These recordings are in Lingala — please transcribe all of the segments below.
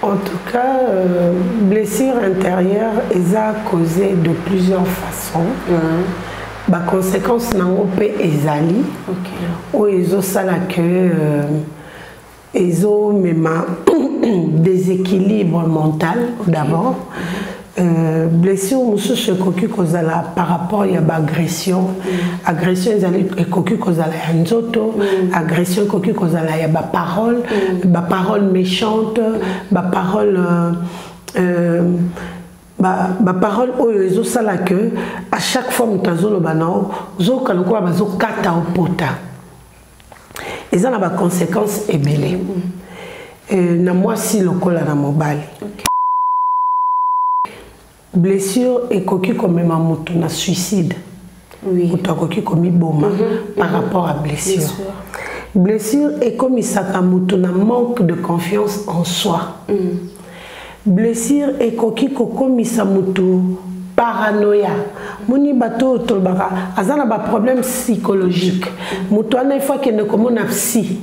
En tout cas, blessure intérieure est causée de plusieurs façons. La conséquence n'en peut ezali. Ou ils ont ça là que ils ont même déséquilibre mental d'abord. Blessure mususu ekoki kozala par rapport à l'agression. Agression ekoki kozala ya nzoto, agression ekoki kozala ya parole méchante, parole parole oyo ezosala que à chaque fois mutazoloba nao zoka lokola bazokata opota. Eza na ba conséquences ebele. Na mwasi lokola na mobali. Blessure et coquille comme mamutu na suicide. Oui. Ou coquille comme boma par rapport à blessure. Blessure est comme sakamutu na manque de confiance en soi. Blessure est coquille comme samutu paranoïa. Moni bato tolbaka azana ba problème psychologique. Mutu ana fois que ne komona psy.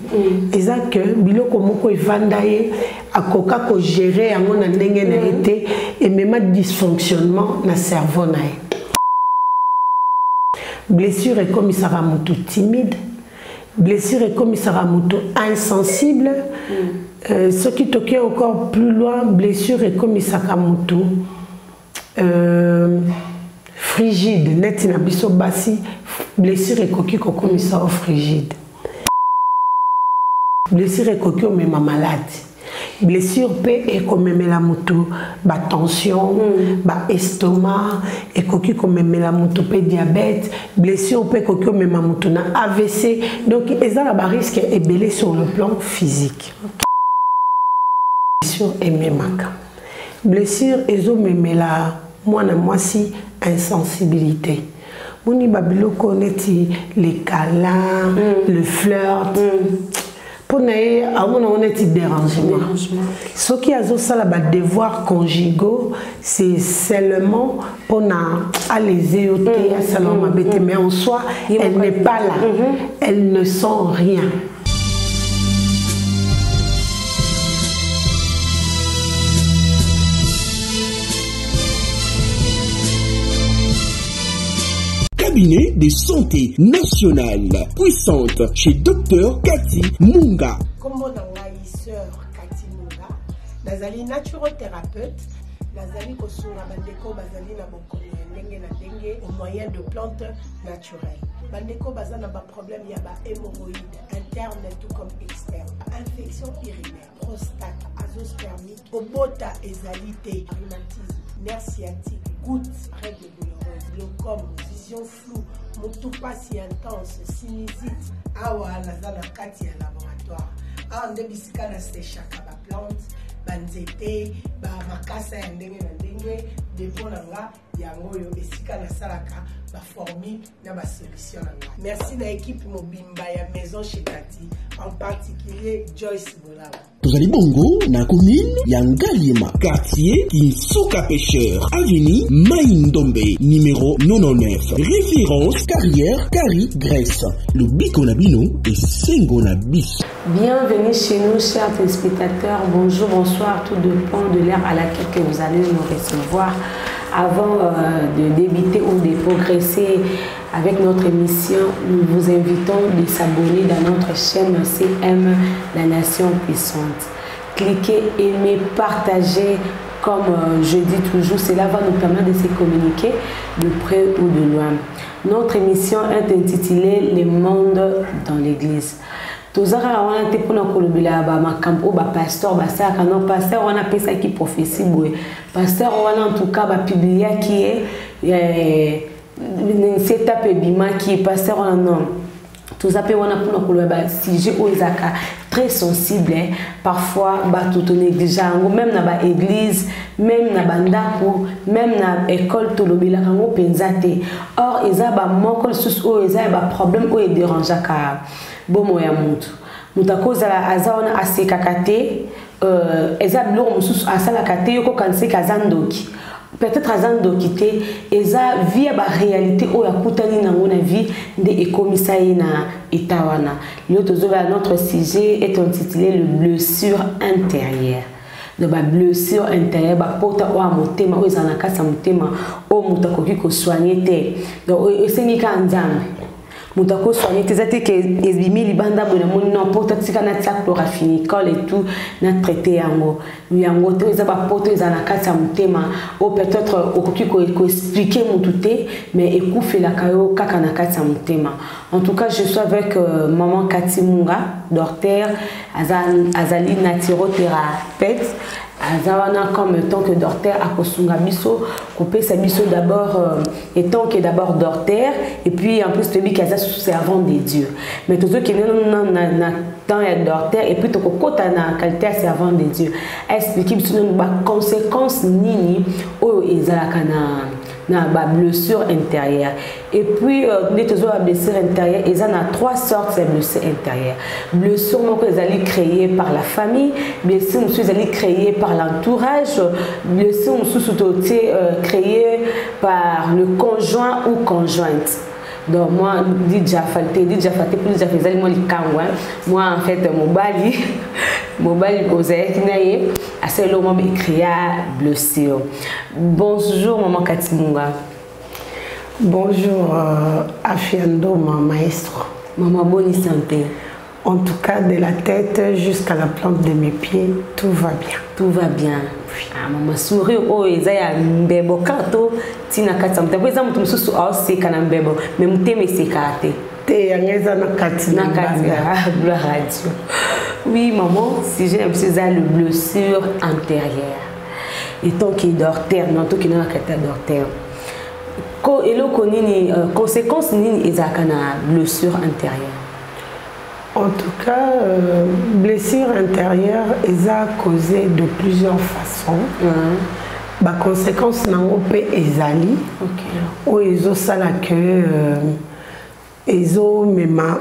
Exact que biloko moko evandaye akoka ko gérer yango na ndenge na été et même dysfonctionnement na cerveau na. Blessure est comme saramutu timide. Blessure est comme saramutu insensible. Ce qui toque encore plus loin, blessure est comme sakamutu frigide, net na biso basi, blessure et coquille comme ça frigide. Blessure et coquille même malade. Blessure peut et comme même la moto, ba tension, ba estomac, et coquille comme même la moto peut diabète, blessure peut coquille même la moto na AVC. Donc ils ont la risque est belé sur le plan physique. Blessure et même blessure ils ont même la moi si insensibilité. Moni babilo connaît les câlins, le flirt. Pour naïe, on a un dérangement. Ce qui a des devoirs conjugaux, c'est seulement pour aller éoter à salon mais en soi, elle n'est pas là. Elle ne sent rien. Cabinet de santé nationale puissante chez Dr Cathy Munga. Comme mon sœur Cathy Munga, nazali naturothérapeute, nazali kosunga bandeko bazali na bokono ndenge na ndenge au moyen de plantes naturelles. Bandeko bazana ba problème ya ba hémorroïdes interne tout comme externe, infection urinaire, prostate, azoospermie, obota ezalité, rhumatisme, nerf sciatique, gouttes, règles douloureuses, glaucome, vision floue, motopathie intense, sinusite, awa nazana kati ya laboratoire. Awa nde bisika na séchaka ba plante, banzete, ba makasa ya ndenge na ndenge, dépôt nanga yango yo esika na salaka ba formule na ba solution nanga. Merci na équipe mobimba ya maison chez Cathy, en particulier Joyce Bolala. Tozali bongo na commune ya Ngaliema, quartier Kinsuka Pêcheur, avenue Maïndombe, numéro 99. Référence carrière Kari Grèce. Le Biko Nabino et Sengo Nabis. Bienvenue chez nous, chers téléspectateurs. Bonjour, bonsoir, tout dépend de l'ère à laquelle que vous allez nous recevoir. Avant de débuter ou de progresser avec notre émission, nous vous invitons de s'abonner dans notre chaîne CM, la Nation Puissante. Cliquez, aimez, partagez. Comme je dis toujours, cela va nous permettre de se communiquer de près ou de loin. Notre émission est intitulée « Le monde dans l'église ». Tozara wana te pona kolobela ba makambo ba pasteur ba saka non pasteur wana pesa ki prophétie boye pasteur wana en tout cas ba publier qui est cette tape bima qui est pasteur wana non tout ça pe wana pona kolobela sujet o ezaka très sensible parfois ba tout négligeant même na ba église même na bandako même na école tolobela kango penzate or eza ba moko sus o eza ba problème o e dérangeaka bomo ya mutu mutakoza la azaona asekakate eza biloko mususu asalakate yoko kanse kazandoki peut-être azandoki te eza via ba réalité o ya kutani nango na vie nde ekomisa ye na etawana. Notre sujet est intitulé le blessure intérieure. de ba blessure intérieure ba porta o motema o ezana kasa motema o mutakoki ko soigner te donc esengi ka nzambe mutako soigner te zate ke ezbimi libanda bona moni non porta tika na tia chloraphenicol et tout na traité yango te eza ba porta ezana kasa motema o peut-être okoki ko expliquer mutute mais ekufela kayo kaka na kasa motema. En tout cas, je suis avec maman Cathy Munga, docteur, azali naturothérapeute. Azawana comme tant que docteur à Kosunga Biso, couper sa biso d'abord étant que d'abord docteur et puis en plus celui qui a servant des dieux. Mais tous ceux qui dans le docteur et puis tout côté na qualité servant des dieux. Expliquer sur les conséquences nini au ezalakana na ba blessure intérieure. Et puis les blessures intérieures, ils en a 3 sortes de blessures intérieures. Blessures que ils allaient créer par la famille, blessures ils allaient créer par l'entourage, blessures créées par le conjoint ou conjointe. Donc moi déjà falté plus déjà faisais moi les kangwa moi en fait mon bali osé kinaye assez le moment écrit blessure. Bonjour maman Cathy Munga. Bonjour Afiando ma maestro. Maman bonne santé. En tout cas de la tête jusqu'à la plante de mes pieds tout va bien. Tout va bien. Ah maman souris oh ezaya mbebo kato tina katsa mta kweza mtu msusu au seka na mbebo mais muteme sekate te yangeza na kati na radio. Oui maman, si j'ai un petit le blessure antérieure et tant qu'il docteur non tant qu'il n'a qu'à docteur ko elo konini conséquences nini ezaka na blessure antérieure. En tout cas, blessure intérieure est causée de plusieurs façons. La conséquence nango pe ezali. O ezo sala que ezo mema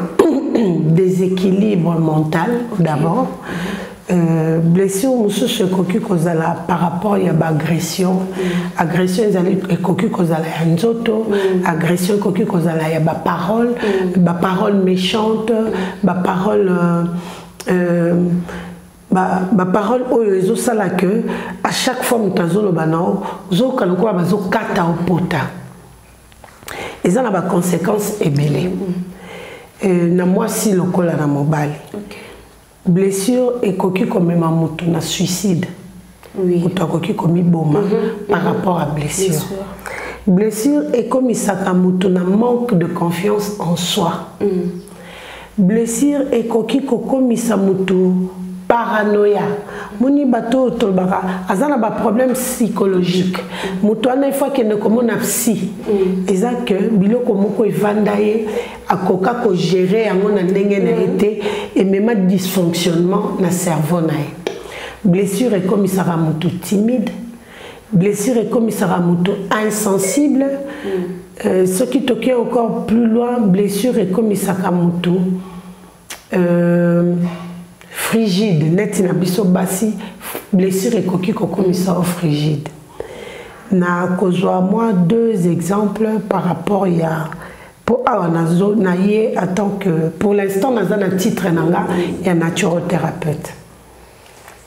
déséquilibre mental d'abord. Blessure mususu ekoki kozala par rapport ya ba agression. Agression ezali ekoki kozala ya nzoto, agression ekoki kozala ya ba parole méchante, ba parole oyo ezo sala que à chaque fois mutazolo banao zo kaloko bazo kata opota. Eza na ba conséquences ebele. Na moi si lokola na mobali. Blessure et coquille comme ma moto na suicide. Oui. Ou coquille comme boma par rapport à blessure. Blessure est comme sakamoto na manque de confiance en soi. Blessure est coquille comme samoto paranoïa. Moni bato tolbara azana ba problème psychologique. Moto ana une fois que ne comme na psy. Exact que biloko moko evandaye akoka ko gérer amona ndenge na été et même dysfonctionnement na cerveau na. Blessure est comme sakamoto timide. Blessure est comme sakamoto insensible. Ce qui toque encore plus loin, blessure est comme sakamoto frigide, net na biso basi, blessure et coquille komisa frigide. Na kozwa moi 2 exemples par rapport ya pour na ye en tant que pour l'instant na un titre nanga ya naturothérapeute.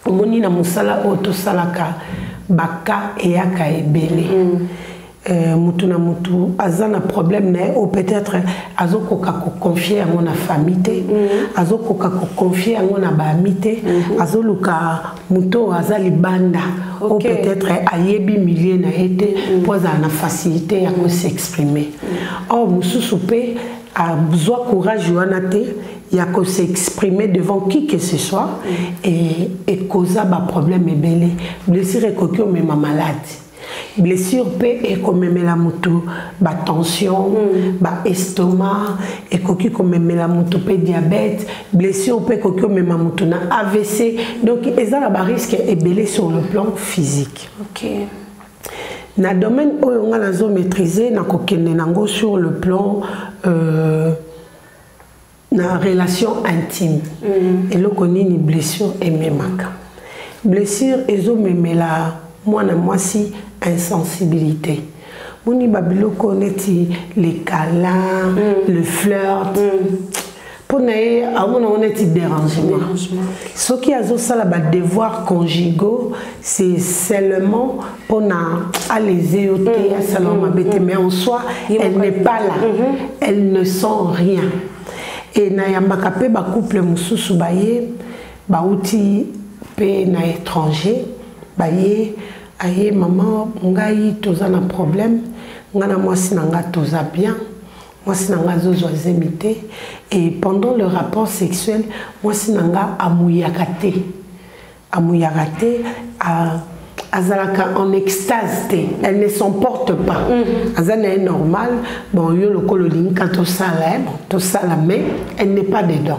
Omoni na musala auto salaka baka eyaka ebele. Mutu na mutu azana problème ne ou peut-être azokoka ko confier à mon famille azokoka ko confier à mon amité azoluka muto azali banda ou peut-être ayebi milieu na été pour na facilité à s'exprimer. Or mususu pe a besoin courage wanate ya ko s'exprimer devant qui que ce soit et causa ba problème ebele blessure kokyo même maladie. Blessure peut et comme la moto, ba tension, ba estomac, et coquille comme la moto peut diabète, blessure peut coquille même la moto na AVC. Donc ils ont la risque est belé sur le plan physique. OK. Na domaine où on a la zone maîtrisée, na kokene nango sur le plan na relation intime. Et là qu'on ni blessure et même blessure ils ont même la moi si insensibilité. Moni babilo connaît les câlins, le flirt. pour on est dérangement. Ce qui a des devoirs conjugaux, c'est seulement pour aller mais en soi, elle n'est pas là. Elle ne sent rien. Et na yambaka pe ba couple mususu baye ba uti pe na étranger baye aye maman ngai toza na problème ngana mwasi nanga toza bien mwasi nanga zozo azemite et pendant le rapport sexuel mwasi nanga amuyakate azalaka en extase, elle ne s'en porte pas. Azana est normal, bon yo le cololine quand on sala, bon sala mais elle n'est pas dedans.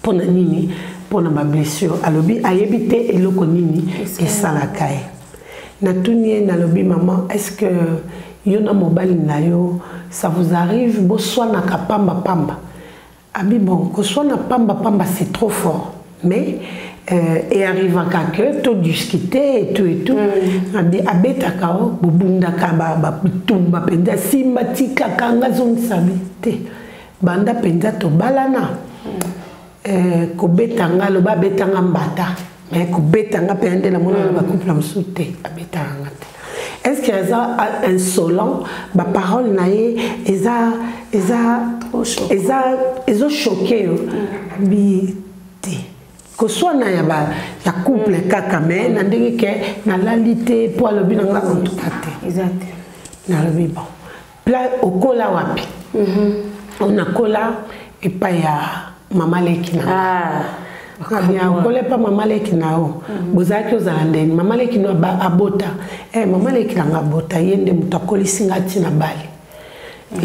Pour na nini, pour na ma blessure, alobi ayebite eloko nini et sala kai. Na tunie na lobi maman, est-ce que yo na mobile na yo ça vous arrive bo soit na kapamba pamba. Abi bon, que soit na pamba pamba c'est trop fort, mais et arrive à que tout discuter et tout abeta kao bubunda kaba tumba penda simba tika kanga zone sabite banda penda to balana ko betanga lo ba betanga mbata mais ko betanga pende la mona ba couple amsute abetanga. Est-ce qu'il y a insolent ba parole nae eza choqué bi que soit na ya couple kaka mais na ndenge ke na lalité pour le bin nga en tout cas exact na le bon plat au kola wapi on a cola et pas ya mama lekina bien on colle pas mama lekina o bozaki ozalande mama lekina abota mama lekina ngabota yende mutakoli singati na bali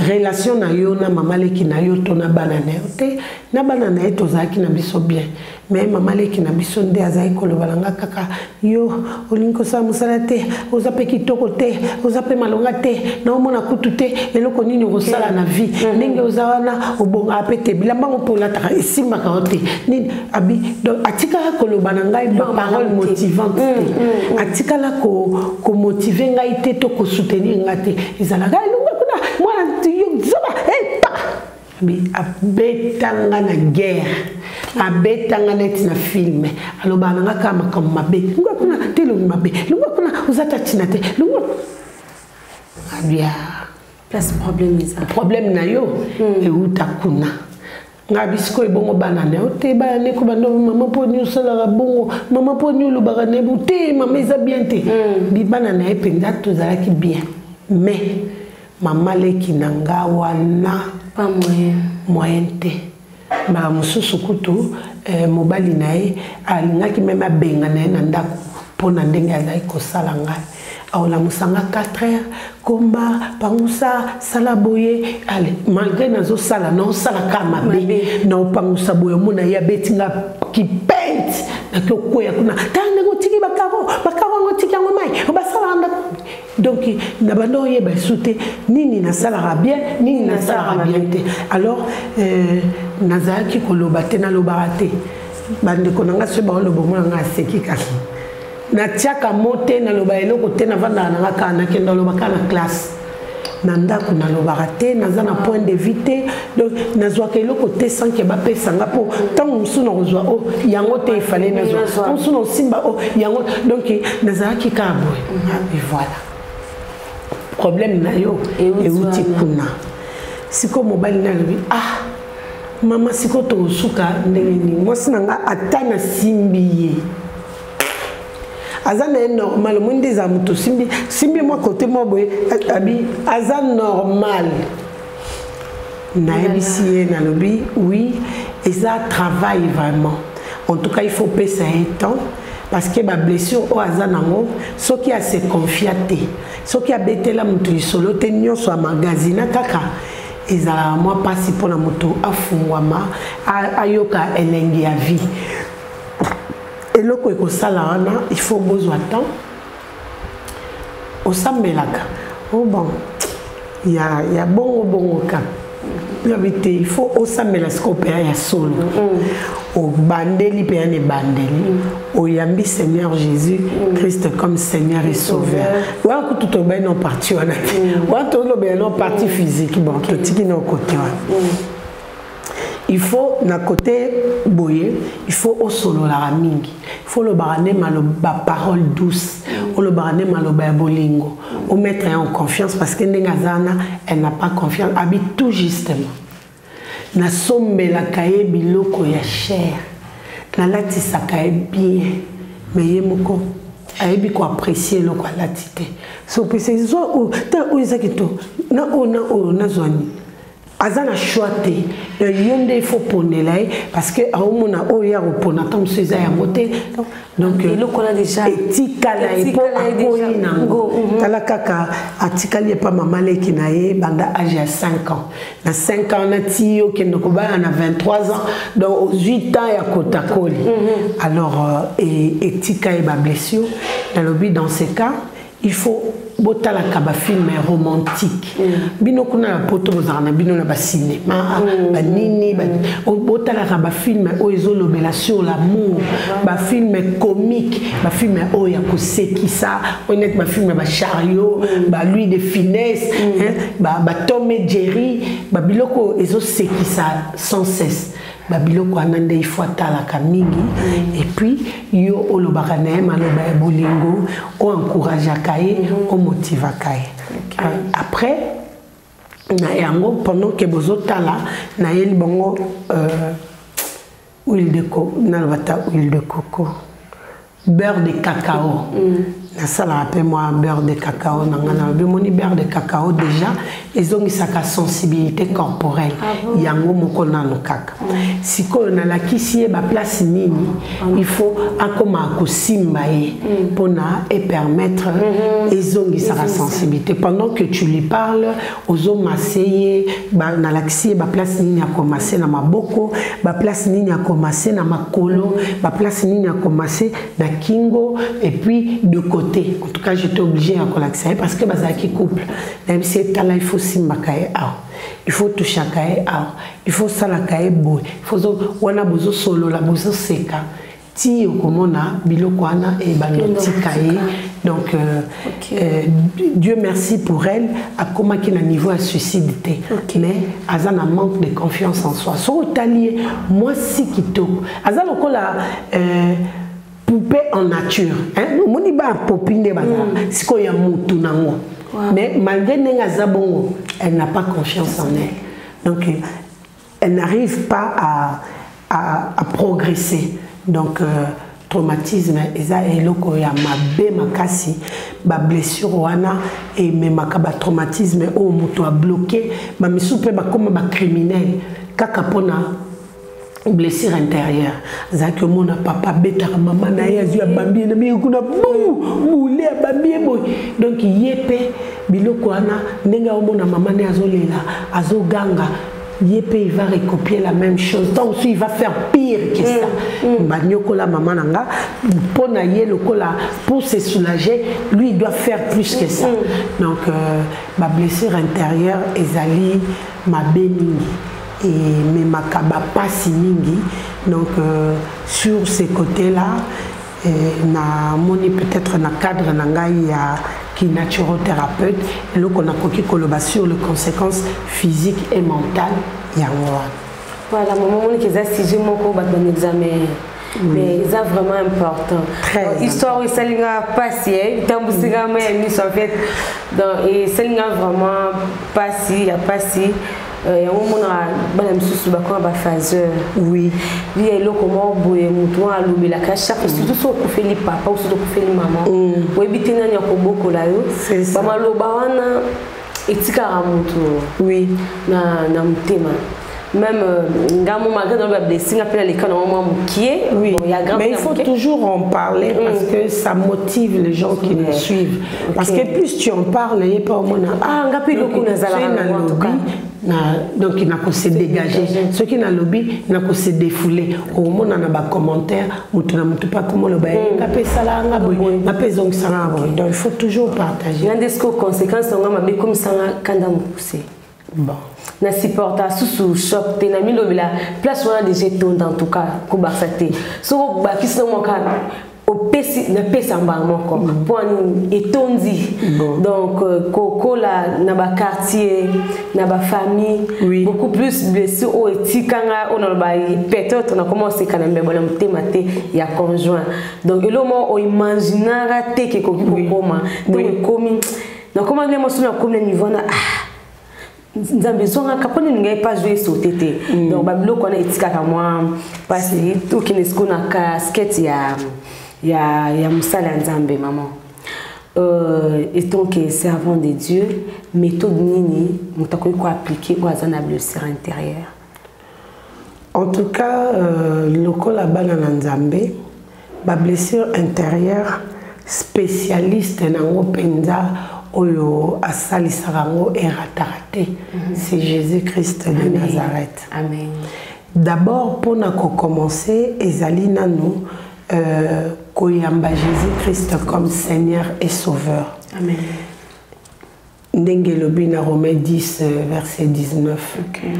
relation na yo na mama leki na yo to na banana te na banana e tozaki na biso bien mais mama leki na biso nde azai kolobalanga kaka yo olinko sa musala te ozape kitoko te ozape malonga te na omona kutu te eloko nini osala na vie ndenge ozawana obonga apete bilamba ngopola taka esimba ka te nini abi donc atika kolobana ngai ba parole motivante atika la ko motiver ngai te to ko soutenir ngai te ezala ngai moi abetanga na guerre abetanga net na film aloba nanga kama kama mabe ngwa kuna telo mabe ngwa kuna uzata tina te ngwa abia place problème na yo e utakuna ngabisko ebongo banane ote bana ko bando mama po ni usala bongo mama po ni lo bagane buté mama eza bien te bi banane ependa to zalaki bien mais mama leki nanga wana pas moyen te ba mususu kutu mobali nae alingaki même abenga nae na ndako pona ndenge azai kosala ngai aola musanga 4 heures komba pangusa sala boye ale malgré nazo sala no sala kama be na pangusa boye mona ya betinga ki paint na ko ya kuna tande ngotiki bakaro ngotiki ngomai obasala anda donc nabando yeba souté nini na sala bien nini na sala bien te alors nazaki koloba te na lobarate bande konanga se ba lobo mona seki kasi na tiaka mote na loba eloko te na vanda na ngaka na kenda loba kana classe na ndako na lobarate naza na point de vue donc nazwa ke eloko te sans ke ba pesa nga po tant musu na rozwa o yango te fallait nazwa musu na simba o yango donc nazaki ka boy et voilà problème na yo et uti kuna siko mobile na lobi mama siko to suka ndenge ni mwasi nanga atana simbiye azana est normal monde des amuto simbi moi côté moi boy abi azan normal na ebisié na lobi oui et ça travaille vraiment en tout cas il faut payer un temps parce que ma blessure au azanango ce qui a se confiaté ce qui a bêté la mutu solo tenio so magazine kaka ezala moi passi pour la moto afungwama ayoka elengi ya vie et le ko sala wana il faut besoin temps osambelaka oh bon il y a bon ka il faut osambela scope ya solo au bandeli pe ne bandeli au yambi Seigneur Jésus Christ comme Seigneur et Sauveur wa ko tout ben non parti wana wa to lo ben non parti physique bon to tiki no côté il faut na côté boye il faut au solo la mingi il faut le barane maloba parole douce ou le barane maloba bolingo ou mettre en confiance parce que ndengazana elle n'a pas confiance habite tout justement na sombe la kaye biloko ya cher na lati sakaye bien mais yemoko ayebi ko apprécier loko latite so pese zo o ta o izakito na o na zoni azana choite yonde il faut ponela parce que a omona o ya opona tam seza ya moté donc loko la déjà etikala epo akoyi nango tala kaka atikali pa mama leki na ye banda âge à 5 ans na 5 ans na tio kendo ko ba na 23 ans donc aux 8 ans ya kotakoli alors etika e ba blessure dans le but dans ces cas il faut botala kaba film romantique bino kuna la poto bozana bino na ba cinéma ba nini botala kaba film o ezolobela sur l'amour ba film comique ba film o ya kosekisa honnête ba film ba chariot ba lui de finesse ba Tom et Jerry ba biloko ezosekisa sans cesse babiloko anande il faut atala kamingi et puis yo olobaka na maloba bolingo o encourage akaye o motive akaye après na yango pendant que bozotala na yeli bongo huile de coco na bata huile de coco beurre de cacao na sala rappelle moi beurre de cacao na ngana bemoni beurre de cacao déjà ezongisaka sensibilité corporelle yango moko nano kaka sikoyo na lakisi ba place nini il faut akoma kosimba ye pona et permettre ezongisaka sensibilité pendant que tu lui parles ozo maseye ba na lakisi ba place nini akomasser na maboko ba place nini akomasser na makolo ba place nini akomasser na kingo et puis de côté. En tout cas, j'étais obligée à collaxer parce que bazaki couple. Même si là, il faut simbakaye il faut toucher kaye il faut salakaye boy. Il faut wana bozo solo la bozo seka. Ti okomona biloko wana e baloti kaye. Donc Dieu merci pour elle à comment qu'il a niveau à suicidité. Mais azana manque de confiance en soi. So talier moi si kitoko. Azana kola poupée en nature. Nous moni ba popine bazala. Siko ya mutu nango. Mais malgré nenga zabongo, elle n'a pas confiance en elle. Donc elle n'arrive pas à progresser. Donc traumatisme eza eloko ya mabe makasi ba blessure wana et même makaba traumatisme o mutu a bloqué ba misupe ba comme ba criminel kaka pona blessure intérieure zaki mona papa beta maman na yezu ya bambi na mi kuna boule bambi boy donc yepe biloko wana ndenge omona maman ne azolela azoganga yepe il va recopier la même chose donc il va faire pire que ça banyoko la maman nanga pona yelo kola pour se soulager lui il doit faire plus que ça donc ma blessure intérieure ezali ma béni et mes makaba pas mingi donc sur ces côtés là na moni peut-être na cadre nangai ya qui naturothérapeute et là qu'on a coquille koloba sur les conséquences physiques et mentales ya voilà maman moni qui a sujet moko ba bon examen mais c'est vraiment important histoire où Selinga passé tambusika mais ni en fait donc et Selinga vraiment passé ya passé et on a balam susu ba ko ba phaseur oui lui est là comment boye mutu a lobi la cache surtout so ko feli papa ou so ko feli maman we bitinga nya ko boko la yo ba maloba wana etika mutu oui na mutema même ngamo malgré dans la blessing appelle les canons qui est oui mais il faut toujours en parler parce que ça motive les gens qui nous suivent parce que plus tu en parles il pas au moins ngapi loko nazala en tout cas donc il n'a qu'à se dégager ceux qui n'a lobby il n'a qu'à se défouler au moins on a bas commentaire ou tu n'as pas comment le bail ngapi sala ngapi ngapi zong sala donc il faut toujours partager l'un des conséquences on a mais comme ça kanda mukuse bon na supporta sous choc te na milo bila place on a déjà tonde en tout cas ko baksate so ba kisno mo kan na pesa mbamo ko pour etondi donc koko la na ba quartier na ba famille beaucoup plus blessé au etikanga on ba peut-être on a commencé quand même bola mutema te ya conjoint donc le moment o imaginara te ke ko koma donc komi na comment les motions na comme niveau na nzambe zonga kaponi ngai pas jouer sauter te donc babilo ko na etika ka moi parce que tout qui nesko na casquette ya musala nzambe maman et donc servant de Dieu méthode nini mutako ko appliquer kwa zana blessure intérieure. En tout cas lokola bana na nzambe ba blessure intérieure spécialiste na ngo penza oyo asalisaka ngo eratarate c'est Jésus-Christ de Nazareth. Amen. D'abord pour na commencer ezali nanu koyamba Jésus-Christ comme Seigneur et Sauveur. Amen. Ndenge lobi na Romains 10 verset 19. Okay.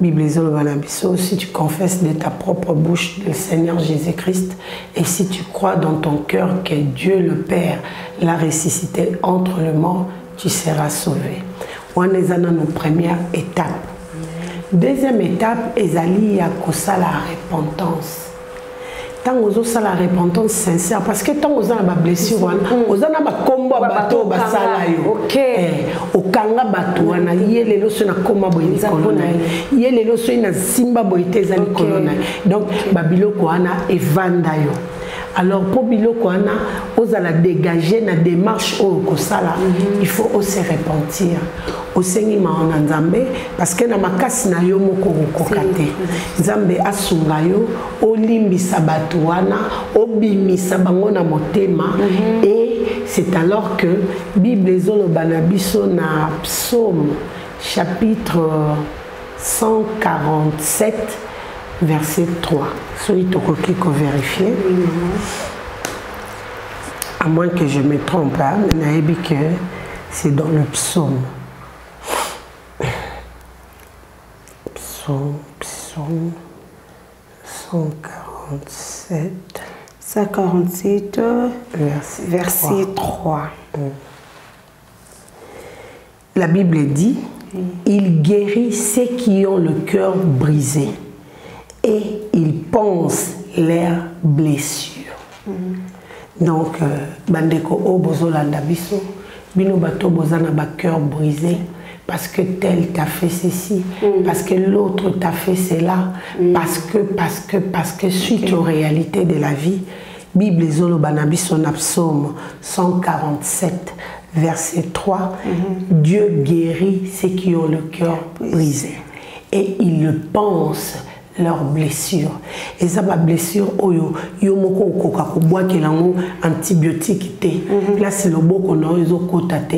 Bible zolobanabiso, si tu confesses de ta propre bouche le Seigneur Jésus-Christ et si tu crois dans ton cœur que Dieu le Père l'a ressuscité entre les morts, tu seras sauvé. On est dans nos premières étapes. Deuxième étape, ezali ya kosala repentance. Tant aux autres la repentance sincère parce que tant aux autres blessure aux autres ba combo bato basala yo o kanga bato wana yelelo so na koma boyini kolona yelelo so na simba boyite ezali kolona donc babiloko wana evanda yo. Alors pour biloko wana ozala dégager na démarche au kosala il faut aussi repentir au Seigneur ma nzambe parce que na makasi na yo moko kokate nzambe asunga yo olimbisa bato wana obimisa bango na motema et c'est alors que Bible zoloba biso na psaume chapitre 147 verset 3. Soyez tout coquille qu'on vérifie. À moins que je me trompe, mais que c'est dans le psaume. Psaume 147. 147 verset 3. La Bible dit, il guérit ceux qui ont le cœur brisé et il pense leurs blessures. Donc, bandeko obozolanda biso, bino bato bozana ba cœur brisé parce que tel t'a fait ceci, parce que l'autre t'a fait cela, parce que suite aux réalités de la vie, Bible zolobana biso na psaume 147 verset 3, Dieu guérit ceux qui ont le cœur brisé et il le pense leurs blessures. Et ça ma blessure oyo yo moko koka ko boaki lango antibiotique té. Là c'est le beau qu'on a ezo kotate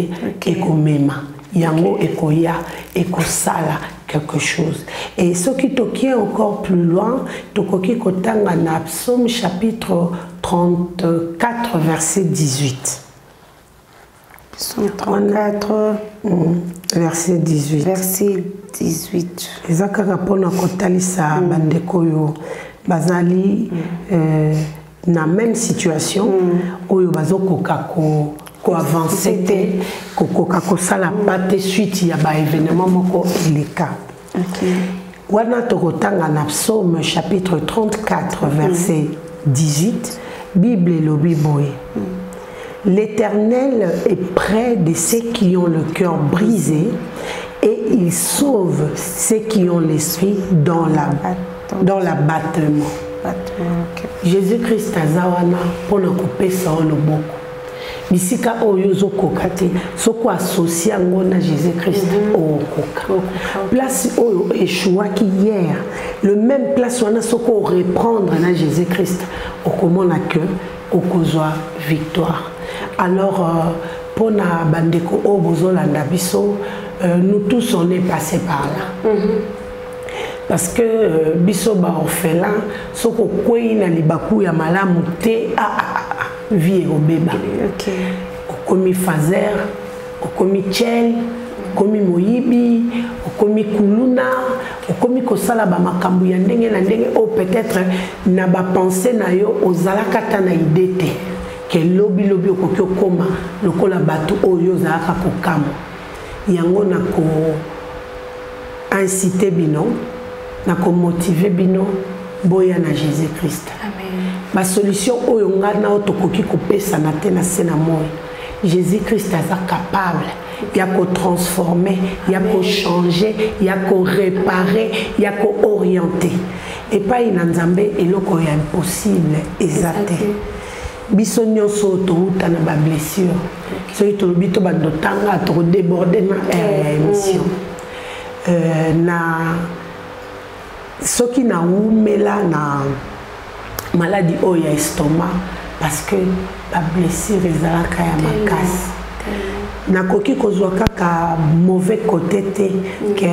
et ko mema. Yango et koya et ko sala quelque chose. Et ce qui toquait encore plus loin, tokoki kotanga na Psaume chapitre 34 verset 18. Psaume 34 verset 18. Verset 18. Ezakaka pona kotalisa bandeko yo bazali na même situation oyo bazokoka ko avancer te kokoka ko sala pate suite ya ba événement moko eleka. Wana tokotanga na Psaume chapitre 34 verset 18 Bible lobi boye. L'Éternel est près de ceux qui ont le cœur brisé et il sauve ceux qui ont l'esprit dans l'abattement. Jésus-Christ azawana pona kopesa loboko. Bisika oyo zokoka te soko associé ngo na Jésus-Christ okoka. Place oyo échouaki hier, le même place wana soko reprendre na Jésus-Christ okomona que okozwa victoire. Alors, pour na bandeko obozolanda biso, nous tous on est passés par là. Parce que biso ba orphelin, soko kwei na libaku ya malamu te vie obeba. Okomi fazer, okomi chel, okomi moyibi, okomi kuluna okomi kosala ba makambo ya ndenge na ndenge o peut-être na ba penser na yo ozalaka ta na idée te ke lobi okoki okoma lokola bato oyo ozalaka kokamo yango na ko inciter bino na ko motiver bino boya na Jésus Christ. Amen. Ma solution oyo ngana o tokoki kopesa na te na sena moi. Jésus Christ est capable. Il y a qu'à transformer, il y a qu'à changer, il y a qu'à réparer, il y a qu'à orienter. Et pas une nzambe et loko est impossible exact. Biso nyonso to utana ba blessure. So to bito ba dotanga to déborder na émission. Na soki na umela na maladie oya estomac parce que la blessure ezalaka ya makasi. Nakoki kozwa kaka mauvais côté te que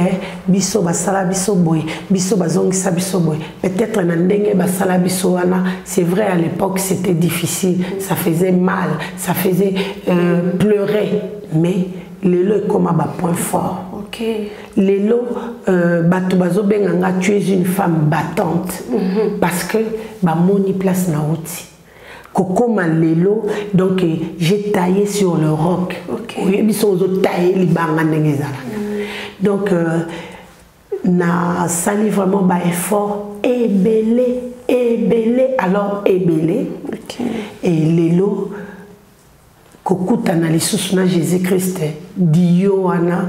biso basala biso boy biso bazongisa biso boy peut-être na ndenge basala biso wana c'est vrai à l'époque c'était difficile, ça faisait mal, ça faisait pleurer, mais lelo comme un point fort. Okay. Lelo bato bazobenganga tu es une femme battante parce que ba moni place na outi. Kokoma lelo donc j'ai taillé sur le roc. Oui, biso zo taillé libanga ndengezala. Donc na sali vraiment ba effort ébélé alors ébélé. Okay. Et lelo kokuta na lisusu na Jésus Christ dio wana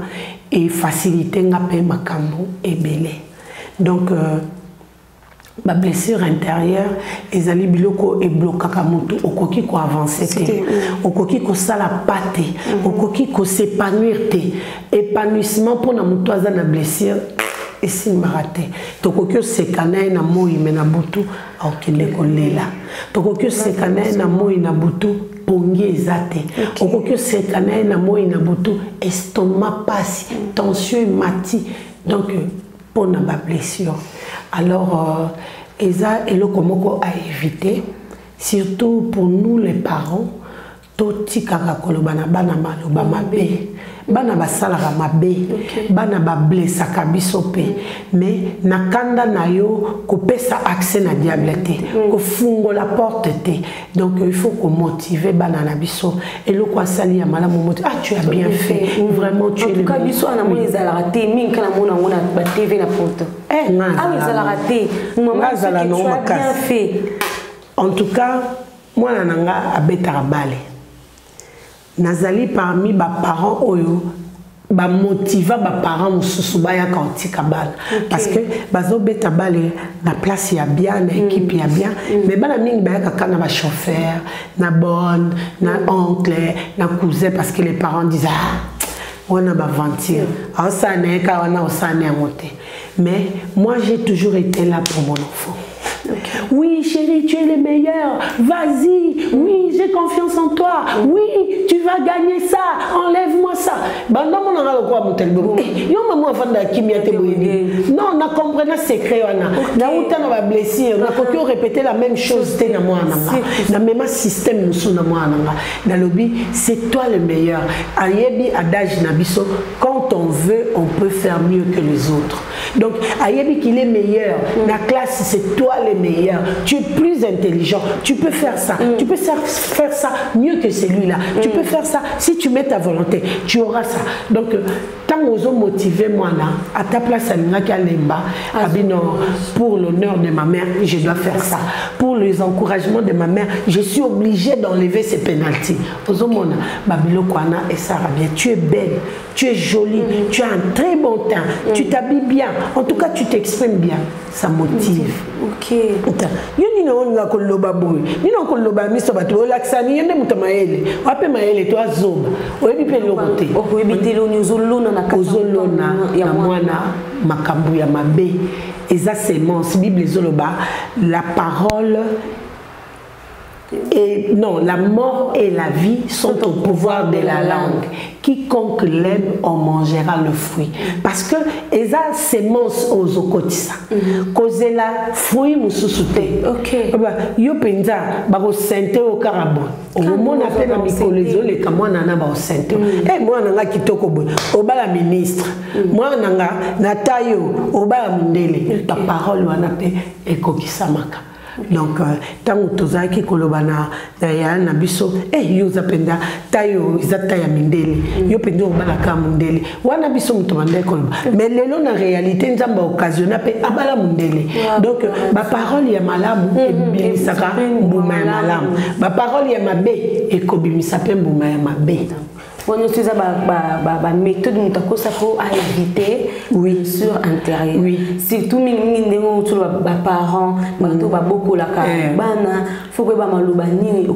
et faciliter nga pe makambo ébélé. Donc ma blessure intérieure ezali biloko e blokaka mutu okoki ko avancer te okoki ko sala pate okoki ko s'épanouir te épanouissement pour na mutu aza na blessure et si maraté tokoki sekana na moi mena butu okende kolela tokoki sekana na moi na butu pongi ezate okoki sekana na moi na butu estomac passe tension mati donc pour na blessure. Alors, eza eloko moko à éviter, surtout pour nous les parents, toti kaka koloba na bana maloba mabe, bana basala mabe, bana ba blessa kabiso pe, mais na kanda na yo ko pesa accès na diablete, ko fungo la porte te. Donc il faut qu'on motive bana na biso eloko asali ya malamu moti. Ah tu as bien fait, vraiment tu es le meilleur. Biso na mo ezala raté, minka na mona ngona ba TV na porte. Ah mais ezala raté, maman ça tu as bien fait. En tout cas, moi nanga abeta balé. Nazali parmi ba parents oyo ba motiva ba parents mususu ba ya kantika bal parce que bazo beta balé na place ya bien na équipe ya bien mais bana mingi ba ya kana ba chauffeur na bonne na oncle na cousin parce que les parents disent ah on a ba ventir ah ça n'est ka on a osane monter mais moi j'ai toujours été là pour mon enfant. Oui chérie, tu es le meilleur, vas-y, oui j'ai confiance en toi, oui tu vas gagner ça, enlève-moi ça. Banda mon anga quoi mon telbo. Yo maman vanda kimia te boyini. Non, na comprendre secret wana. Na uta na ba blessure, na kokyo répéter la même chose te na moi nanga. Na même système musu na moi nanga. Na lobby, c'est toi le meilleur. Ayebi adage na biso, quand on veut, on peut faire mieux que les autres. Donc ayebi qu'il est meilleur, la classe c'est toi le meilleur, tu es plus intelligent, tu peux faire ça, tu peux faire ça mieux que celui-là, tu peux faire ça, si tu mets ta volonté, tu auras ça. Donc, tant aux hommes motivés, moi là, à ta place, pour l'honneur de ma mère, je dois faire ça. Pour les encouragements de ma mère, je suis obligée d'enlever ces pénaltys. Aux hommes, Babilo Kwana et Sarah bien, tu es belle, tu es jolie, tu as un très bon teint, tu t'habilles bien, en tout cas tu t'exprimes bien, ça motive. Ok. Yoni na onga ko loba boy. Ni na ko loba miso batu olaksani yende mutamaele. Wape maele to azoba. Oyebi pe lokote. Oyebi te lo nyozolona na kozolona ya mwana makambu ya mabe. Eza semence Bible zoloba la parole Et non, la mort et la vie sont au pouvoir de la langue. Quiconque l'aime en mangera le fruit. Parce que eza semence aux okotisa. Kozela fruit mususute. Ok. Yo penza bako sente au carabo. Au moment na pe na mikolezo le kamwana na ba sente. Eh moi nanga kitoko boy. Obala ministre. Moi nanga natayo obala mundele. Ta parole wana pe ekokisamaka. Donc tango tozaki kolobana ya na biso yo zapenda tayo izata ya mindele yo pendo balaka mundele wana biso mutomande koloba mais lelo na réalité nzamba occasionna pe abala mundele donc ba parole ya malamu ebimisaka mbuma ya malamu ba parole ya mabe ekobimisa pe mbuma ya mabe. On utilise la méthode pour éviter sur intérieur. Oui. Surtout les parents, beaucoup la bana, faut que malobani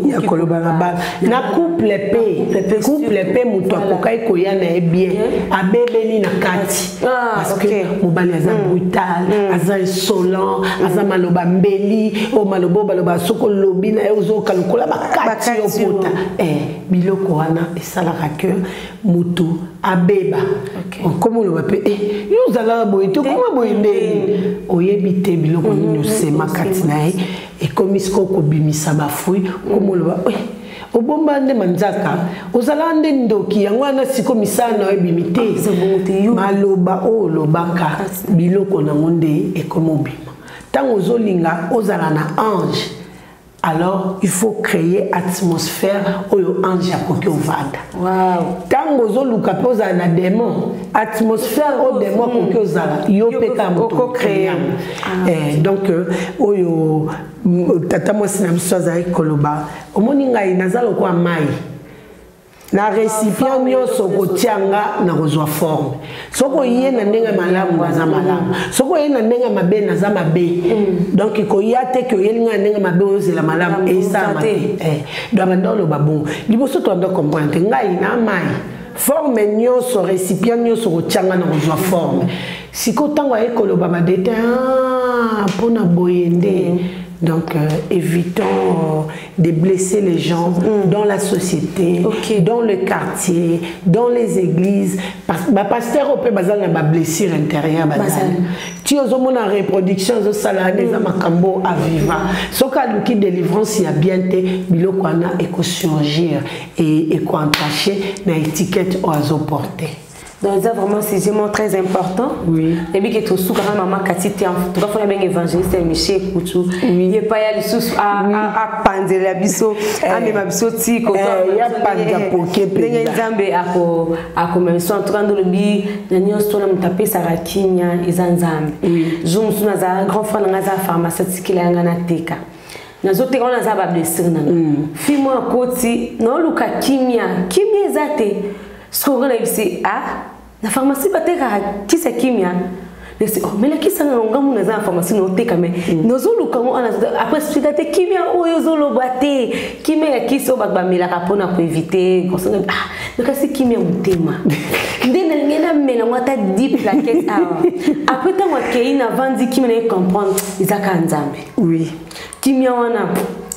na couple paix muto akokai koyana e bien abebeli na kati parce que mobali aza brutal aza insolent aza maloba mbeli o malobo baloba soko lobi na ezo kalokola bakati opota biloko wana esalaka que mutu abeba comme le bape yo zala boye to comme boye ndeni oyebite biloko nyo sema kati na e komisko ko bimisa ba fruit comme le ba obomba nde manzaka ozala nde ndoki yango wana siko misana ebimite maloba o lobaka biloko na monde ekomobima tango ozolinga ozala na ange. Alors, il faut créer atmosphère où le ange a coqué au vada. Wow. Tango zoluka poza na démon, atmosphère au démon coqué au zala. Yo peka moto créé. Donc, oyo tata mo sinamsoza ekoloba. Omoninga inazalo kwa mai. Na récipient nyonso kotianga na kozwa forme. Soko yé na ndenge malamu na za malamu. Soko yé na ndenge mabe na za mabe. Donc iko yate que yé na ndenge mabe oze la malamu et ça mabe. Do abandon babon. Liboso to ndo comprendre ngai na mai. Forme nyonso récipient nyonso kotianga na kozwa forme. Siko tango ekolo baba dete pona boyende. Donc, évitons de blesser les gens dans la société, dans le quartier, dans les églises. Pasteur peut ba blessure intérieure. Tu as une reproduction de salade des amakambo à vivre. Ce cas de délivrance, il y a bien été bilokwana éco-chirurgie et éco-entaché na étiquette oiseau porté. Donc, c'est vraiment un sujet très important. Oui. Et puis, que tu as maman Cathy, tu as fait un évangéliste, Michel Kouchou. Il n'y a pas de sous à pendre la biso, à même à biso, il y a pas de poké. Il y a des zambé à commencer en train de le dire. Il y a des gens qui tapé Sarakinia, ils ont zambé. Je me suis dit, un grand frère dans la pharmaceutique qui est en Teka. Nous avons des gens qui blessés. Fille-moi à côté, non, Luka Kimia Zate. Ce qu'on a dit, la pharmacie va te qui c'est Kimia. Mais la qui s'en a une pharmacie non te quand même. Nous allons après c'est que Kimia ou ils ont le batté. Kimia qui sont battus mais la capone pour éviter. Donc c'est Kimia ou tema. Dès n'engena mais la moitié deep la caisse après tant que il a vendu Kimia comprendre ils a kanzambe. Oui. Kimia wana.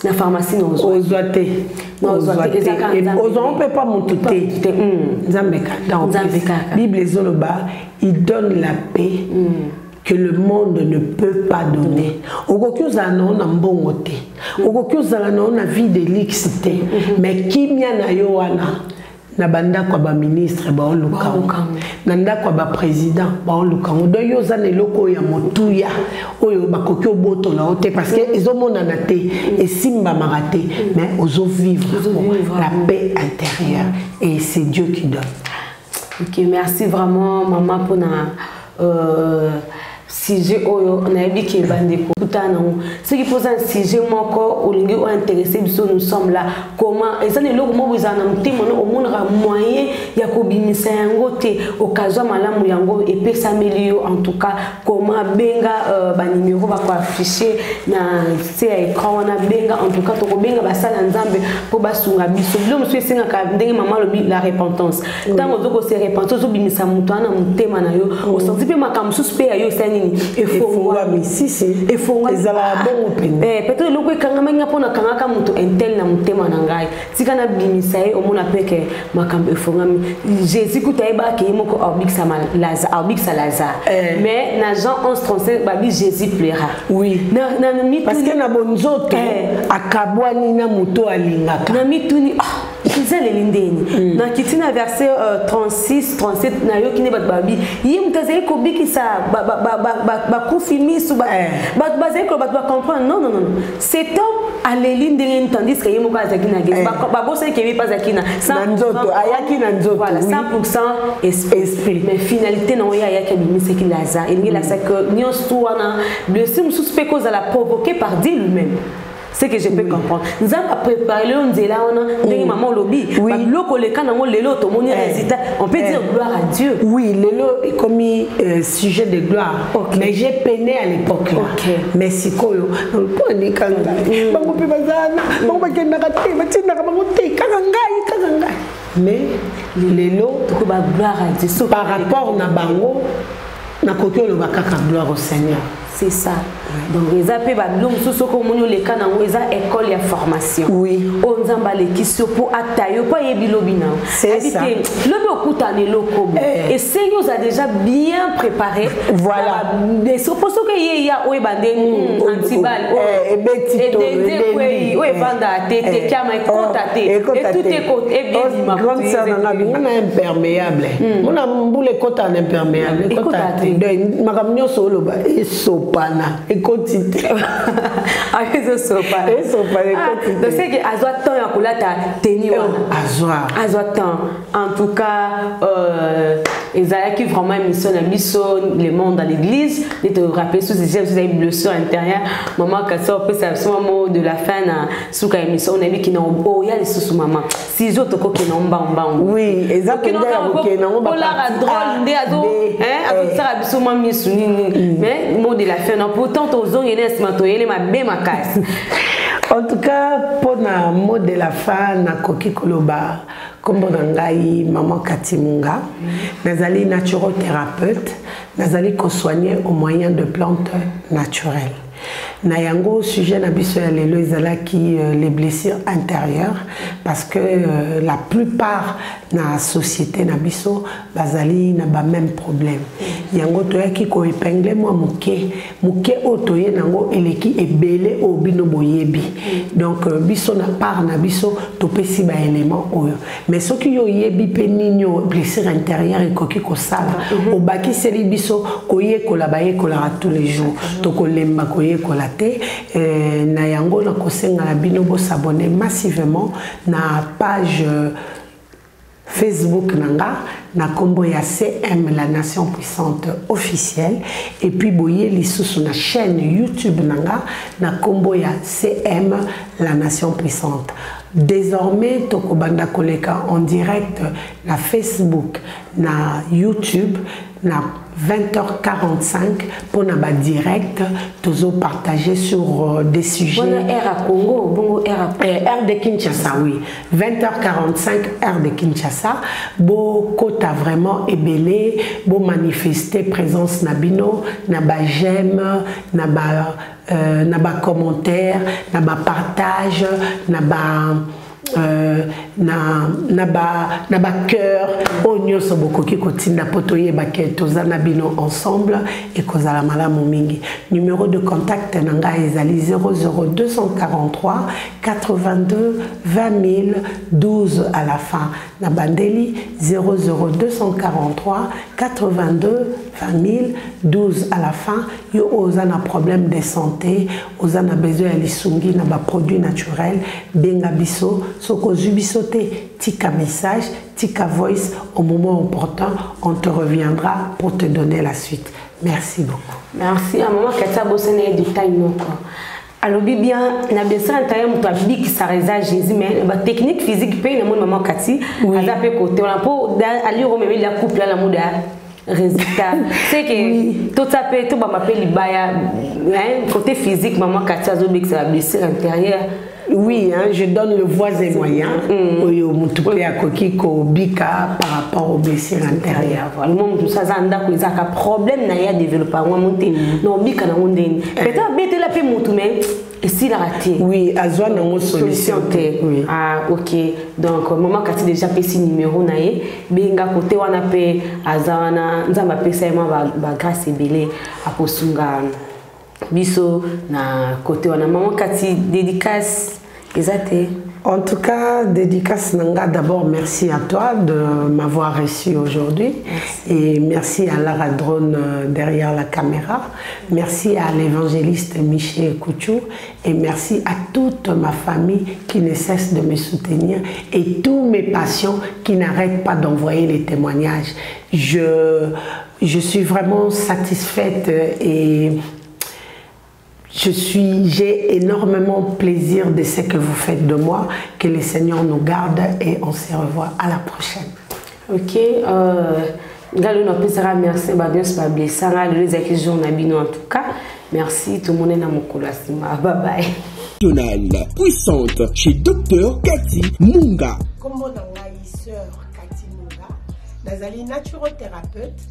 La pharmacie nous a ozoté. On ne peut pas monter. Bible Zoloba, il donne la paix que le monde ne peut pas donner. Ogokyos a non en bon côté. Ogokyos a non en vie de l'ixité. Mais qui m'a na yoana? Na banda kwa ba ministre ba olukango nanda kwa ba président ba olukango do yo za neloko ya motuya oyo bakoki obotola ote parce que ezomona na te esimba marate mais ozo vivre la paix intérieure et c'est Dieu qui donne. OK, merci vraiment maman pour sujet oyo on a dit que bandeko tutana ce qui pose un sujet moko olingi o intéressé biso nous sommes là comment et ça ne loko mo bizana mtimo no omonaka moyen ya kobimisa yango te occasion malamu yango et pesa melio en tout cas comment benga ba numéro ba ko afficher na c'est à écran na benga en tout cas to ko benga ba sala nzambe po basunga biso bilo monsieur singa ka ndenge maman lobi la repentance tant ozo ko se repentance ozo bimisa mutana mutema na yo o senti pe makamsu pe ya yo sani nini efongwami sisi ezala bongo pene peut-être loko ekangama nga pona kangaka mutu intel na mutema na ngai tika na bimisa ye omona peke makambo efongami Jésus kutayeba ke moko obixa Lazare mais na Jean 11:35 babi Jésus plaira oui na parce que na bonzoto akabwani na muto alingaka na mituni c'est les lindeni na kitina verset 36 37 na yo kine bat babi yim tazai ko bikisa ba confirmisu ba bazai ko ba comprendre non cet homme a les lindeni tandis que yimo ka zakina gese ba bosse ke bi pas zakina 100% ayaki na nzoto voilà 100% esprit mais finalité na ya yaki bimisi ki Lazare il ngi la ça que nyonso wana le sim suspect cause à la provoquer par Dieu lui-même. C'est que je peux comprendre. Nous avons préparé le nzela on maman lobby. Loko le kana ngo lelo to moni résultat. On peut dire gloire à Dieu. Oui, lelo est comme sujet de gloire. Mais j'ai peiné à l'époque là. Mais sikoyo on peut ni kanga. Bango pe bazana, bango bakenda ka te, batinda ka bango te, kanga. Mais lelo to ba gloire à Dieu. Par rapport na bango na kokyo lo bakaka gloire au Seigneur. C'est ça. Donc les appels bablom soso ko monyo le kana ngo eza école ya formation. Oui. On zamba les kiso pour atayo pas yebilobina. C'est ça. Lobi okutane loko. Et Seigneur a déjà bien préparé. Voilà. Mais supposons que y a oyebande antibal. Et betito. Et vanda tete kama kontate. Et tout est côté et bien grande sœur na binga imperméable. Mona mbule kota imperméable. Kota te. Makamnyo solo ba esopana. Quantité. Avec ce sopa. Et sopa les quantités. Donc c'est que azwa temps ya kulata tenir. Azwa temps. En tout cas Esaïe qui vraiment mission la mission le monde dans l'église, de te rappeler sous ces vous avez blessure intérieure. Maman quand ça peut ça mot de la fin na sous ka émission on a mis qui non oh ya les sous maman. Si autres ko qui non ba. Oui, exactement que non ba. Pour la drôle ndé azo hein avec ça biso mami suni mais mot de la fin non pourtant aux ongles et matoyele ma be ma casse. En tout cas pour na mot de la fin na koki koloba kombo ngai maman Katimunga nazali naturothérapeute nazali ko soigner au moyen de plantes naturelles. Na yango sujet na biso ya lelo ezalaki les blessures intérieures parce que la plupart na société na biso bazali na ba même problème. Yango toyaki ko épingler moi muke otoye nango eleki ebele obino boyebi. Donc biso na part na biso topesi ba élément oyo. Mais soki yo yebi pe ninyo blessure intérieure ekoki ko sala obaki seli biso koye kola baye kola tous les jours. Tokolemba koye kola na yango na kosenga na bino bo s'abonner massivement na page Facebook nanga na kombo ya CM la nation puissante officielle et puis boye lisusu na chaîne YouTube nanga na kombo ya CM la nation puissante. Désormais tokobanda koleka en direct na Facebook na YouTube na 20h45 pour na direct toujours partager sur des sujets. Bonne air à Congo, bongo air de Kinshasa, oui. 20h45 air de Kinshasa. Bo kota vraiment ébélé, bo manifester présence nabino, naba j'aime, naba commentaire, naba partage, naba na cœur onyo sobokoki kotinda potoye baké tozana bino ensemble et kozala malamu mingi. Numéro de contact nanga ezali 00243 82 20 012 à la fin na bandeli 00243 82 20 012 à la fin. Yo ozana problème de santé, ozana besoin ya lisungi na ba produits naturels benga biso soko zubisote tika message tika voice au moment opportun on te reviendra pour te donner la suite. Merci beaucoup. Merci à maman Katia Bossene du taille moko. Alors bien na besoin intérieur muto abiki sa reza Jésus mais ba technique physique pe na maman Katia aza pe côté on a pour aller remettre la couple la muda résultat c'est que tout ça peut tout ba m'appeler libaya hein côté physique maman Katia zo bik sa blessure intérieure Oui, hein, je donne le voies et moyens au Moutoupé à Kokiko Bika par rapport au blessures intérieures. Voilà, moi, tout ça, ça a un problème n'a développé. Non, Bika n'a pas peut-être bête la paix Moutoumé. Et si la raté? Oui, à Zoan, on a une solution. Oui. Ah, ok. Donc, maman, quand tu déjà payé ce numéro, benga côté on a payé à Zana, nous avons payé ça grâce et belé à Posunga. Biso na côté on a maman quand tu dédicace, exact. En tout cas, dédicace Nanga, d'abord merci à toi de m'avoir reçu aujourd'hui. Et merci à Lara Drone derrière la caméra. Merci à l'évangéliste Michel Kouchou. Et merci à toute ma famille qui ne cesse de me soutenir. Et tous mes patients qui n'arrêtent pas d'envoyer les témoignages. Je suis vraiment satisfaite et j'ai énormément plaisir de ce que vous faites de moi. Que le Seigneur nous garde et on se revoit à la prochaine. Ok. Merci. En tout cas, merci tout le monde. Bye bye. Puissante chez Dr Cathy Munga. Comme on a sœur Cathy Munga, nazali naturothérapeute.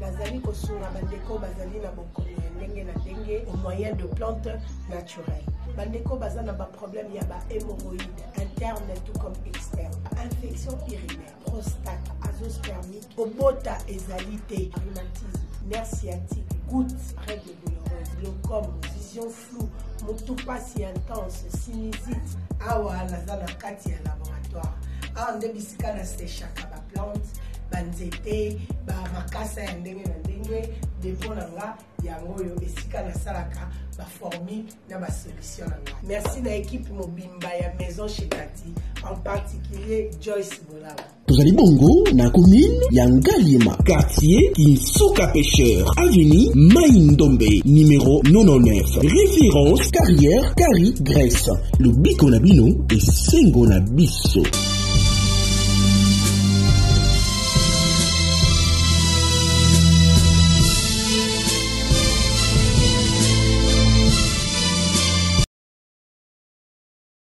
Nazali kosunga bandeko bazali na bokono ndenge na ndenge au moyen de plantes naturelles. Bandeko bazana ba problème ya ba hémorroïdes interne tout comme externe, infection urinaire, prostate, azoospermie, obota ezalité, rhumatisme, nerf sciatique, gouttes, règles douloureuses, glaucome, vision floue, motopathie intense, sinusite. Awa nazana kati ya laboratoire. Ah ndebisika na séchaka ba plante banzete ba makasa ya ndenge na ndenge depo na nga yango yo esika na salaka ba formule na ba solution na nga. Merci na équipe mobimba ya maison chez Cathy, en particulier Joyce Bola. Tozali bongo na commune ya Ngaliema, quartier Kinsuka Pêcheur, avenue Maïndombe, numéro 99. Référence carrière Kari Grèce. Le biko na bino et sengo na biso.